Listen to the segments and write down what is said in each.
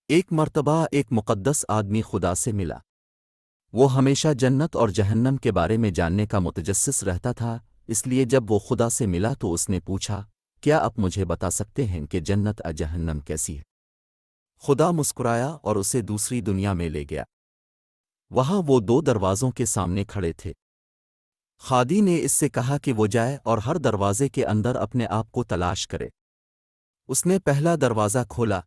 ایک مرتبہ ایک مقدس آدمی خدا سے ملا۔ وہ ہمیشہ جنت اور جہنم کے بارے میں جاننے کا متجسس رہتا تھا، اس لیے جب وہ خدا سے ملا تو اس نے پوچھا، کیا آپ مجھے بتا سکتے ہیں کہ جنت اور جہنم کیسی ہے؟ خدا مسکرایا اور اسے دوسری دنیا میں لے گیا۔ وہاں وہ دو دروازوں کے سامنے کھڑے تھے۔ خادی نے اس سے کہا کہ وہ جائے اور ہر دروازے کے اندر اپنے آپ کو تلاش کرے۔ اس نے پہلا دروازہ کھولا۔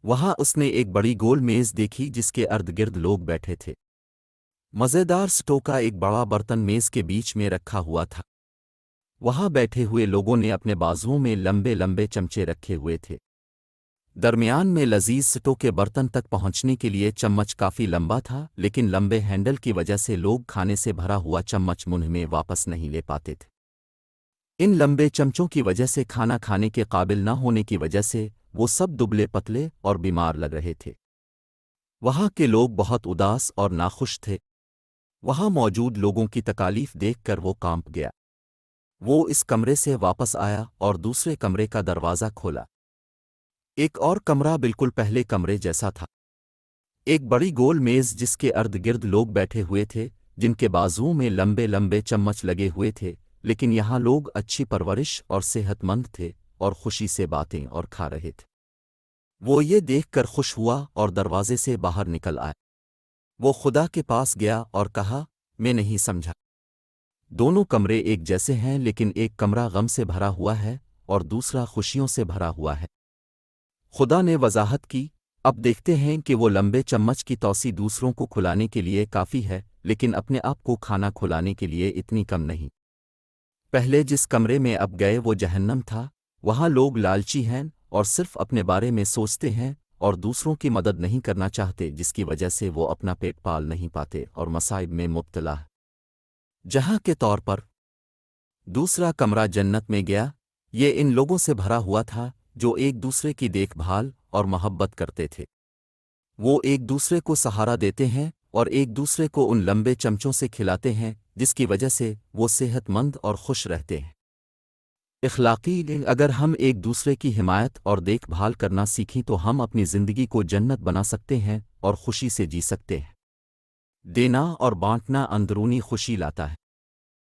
وہاں اس نے ایک بڑی گول میز دیکھی جس کے ارد گرد لوگ بیٹھے تھے۔ مزیدار سٹو کا ایک بڑا برتن میز کے بیچ میں رکھا ہوا تھا۔ وہاں بیٹھے ہوئے لوگوں نے اپنے بازوؤں میں لمبے لمبے چمچے رکھے ہوئے تھے۔ درمیان میں لذیذ سٹو کے برتن تک پہنچنے کے لیے چمچ کافی لمبا تھا، لیکن لمبے ہینڈل کی وجہ سے لوگ کھانے سے بھرا ہوا چمچ منہ میں واپس نہیں لے پاتے تھے۔ ان لمبے چمچوں کی وجہ سے کھانا کھانے کے قابل نہ ہونے کی وجہ سے وہ سب دبلے پتلے اور بیمار لگ رہے تھے۔ وہاں کے لوگ بہت اداس اور ناخوش تھے۔ وہاں موجود لوگوں کی تکالیف دیکھ کر وہ کانپ گیا۔ وہ اس کمرے سے واپس آیا اور دوسرے کمرے کا دروازہ کھولا۔ ایک اور کمرہ بالکل پہلے کمرے جیسا تھا۔ ایک بڑی گول میز جس کے ارد گرد لوگ بیٹھے ہوئے تھے، جن کے بازوؤں میں لمبے لمبے چمچ لگے ہوئے تھے، لیکن یہاں لوگ اچھی پرورش اور صحت مند تھے اور خوشی سے باتیں اور کھا رہے تھے۔ وہ یہ دیکھ کر خوش ہوا اور دروازے سے باہر نکل آیا۔ وہ خدا کے پاس گیا اور کہا، میں نہیں سمجھا۔ دونوں کمرے ایک جیسے ہیں، لیکن ایک کمرہ غم سے بھرا ہوا ہے اور دوسرا خوشیوں سے بھرا ہوا ہے۔ خدا نے وضاحت کی، اب دیکھتے ہیں کہ وہ لمبے چمچ کی توسیع دوسروں کو کھلانے کے لیے کافی ہے، لیکن اپنے آپ کو کھانا کھلانے کے لیے اتنی کم نہیں۔ پہلے جس کمرے میں اب گئے وہ جہنم تھا۔ وہاں لوگ لالچی ہیں اور صرف اپنے بارے میں سوچتے ہیں اور دوسروں کی مدد نہیں کرنا چاہتے، جس کی وجہ سے وہ اپنا پیٹ پال نہیں پاتے اور مصائب میں مبتلا ہے۔ جہاں کے طور پر دوسرا کمرہ جنت میں گیا۔ یہ ان لوگوں سے بھرا ہوا تھا جو ایک دوسرے کی دیکھ بھال اور محبت کرتے تھے۔ وہ ایک دوسرے کو سہارا دیتے ہیں اور ایک دوسرے کو ان لمبے چمچوں سے کھلاتے ہیں جس کی وجہ سے وہ صحت مند اور خوش رہتے ہیں۔ اخلاقی اگر ہم ایک دوسرے کی حمایت اور دیکھ بھال کرنا سیکھیں تو ہم اپنی زندگی کو جنت بنا سکتے ہیں اور خوشی سے جی سکتے ہیں۔ دینا اور بانٹنا اندرونی خوشی لاتا ہے۔